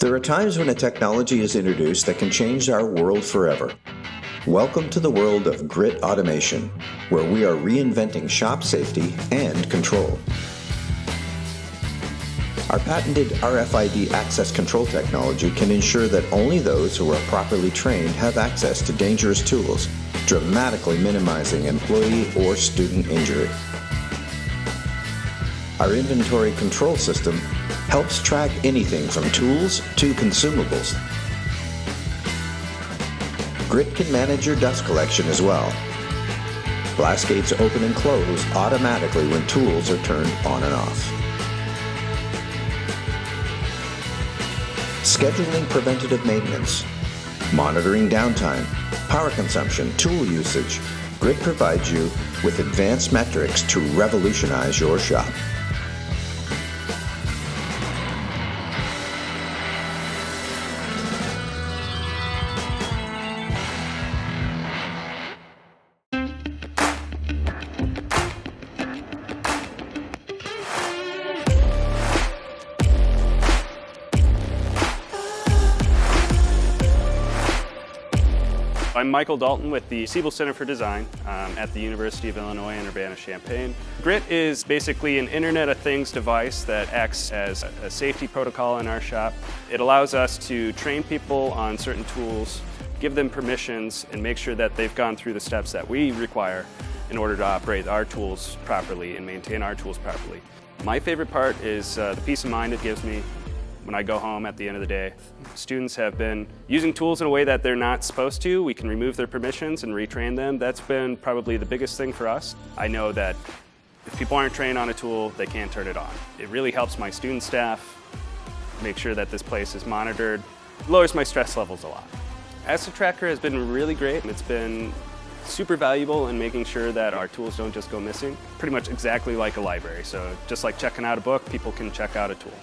There are times when a technology is introduced that can change our world forever. Welcome to the world of Grit Automation, where we are reinventing shop safety and control. Our patented RFID access control technology can ensure that only those who are properly trained have access to dangerous tools, dramatically minimizing employee or student injury. Our inventory control system helps track anything from tools to consumables. Grit can manage your dust collection as well. Blast gates open and close automatically when tools are turned on and off. Scheduling preventative maintenance, monitoring downtime, power consumption, tool usage. Grit provides you with advanced metrics to revolutionize your shop. I'm Michael Dalton with the Siebel Center for Design at the University of Illinois in Urbana-Champaign. Grit is basically an Internet of Things device that acts as a safety protocol in our shop. It allows us to train people on certain tools, give them permissions, and make sure that they've gone through the steps that we require in order to operate our tools properly and maintain our tools properly. My favorite part is the peace of mind it gives me when I go home at the end of the day. Students have been using tools in a way that they're not supposed to. We can remove their permissions and retrain them. That's been probably the biggest thing for us. I know that if people aren't trained on a tool, they can't turn it on. It really helps my student staff make sure that this place is monitored. It lowers my stress levels a lot. Asset Tracker has been really great. It's been super valuable in making sure that our tools don't just go missing. Pretty much exactly like a library. So just like checking out a book, people can check out a tool.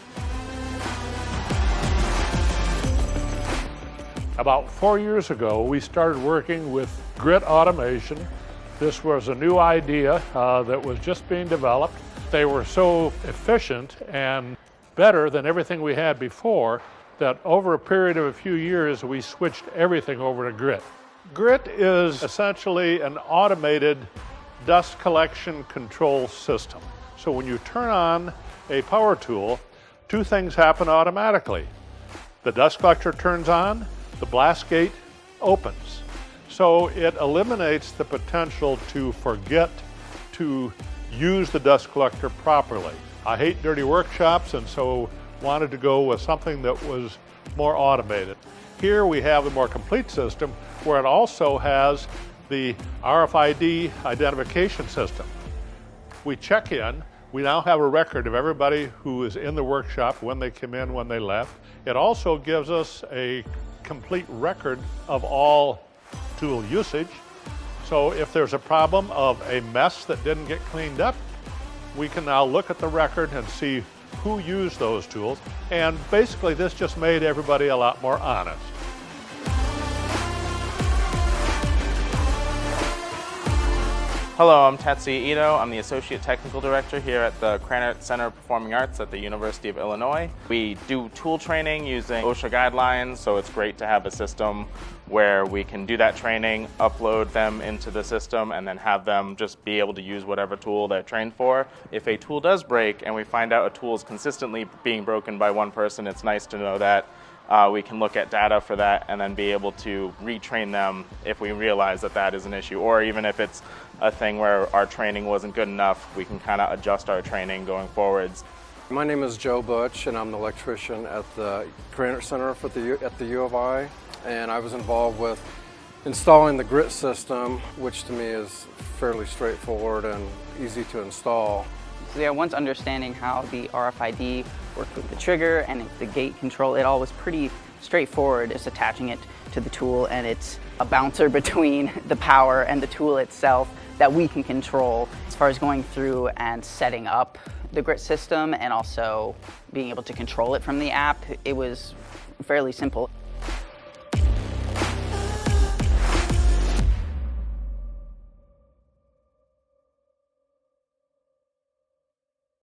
About 4 years ago, we started working with Grit Automation. This was a new idea that was just being developed. They were so efficient and better than everything we had before that over a period of a few years, we switched everything over to Grit. Grit is essentially an automated dust collection control system. So when you turn on a power tool, two things happen automatically. The dust collector turns on, the blast gate opens. So it eliminates the potential to forget to use the dust collector properly. I hate dirty workshops, and so wanted to go with something that was more automated. Here we have the more complete system where it also has the RFID identification system. We check in, we now have a record of everybody who is in the workshop, when they came in, when they left. It also gives us a complete record of all tool usage. So if there's a problem of a mess that didn't get cleaned up, we can now look at the record and see who used those tools. And basically this just made everybody a lot more honest. Hello, I'm Tetsuya Ito. I'm the Associate Technical Director here at the Krannert Center of Performing Arts at the University of Illinois. We do tool training using OSHA guidelines, so it's great to have a system where we can do that training, upload them into the system, and then have them just be able to use whatever tool they're trained for. If a tool does break and we find out a tool is consistently being broken by one person, it's nice to know that we can look at data for that and then be able to retrain them if we realize that that is an issue, or even if it's a thing where our training wasn't good enough, we can kind of adjust our training going forwards. My name is Joe Butch, and I'm the electrician at the Krannert Center at the U of I, and I was involved with installing the Grit system, which to me is fairly straightforward and easy to install. So yeah, once understanding how the RFID worked with the trigger and the gate control, it all was pretty straightforward. Just attaching it to the tool, and it's a bouncer between the power and the tool itself that we can control. As far as going through and setting up the Grit system and also being able to control it from the app, it was fairly simple.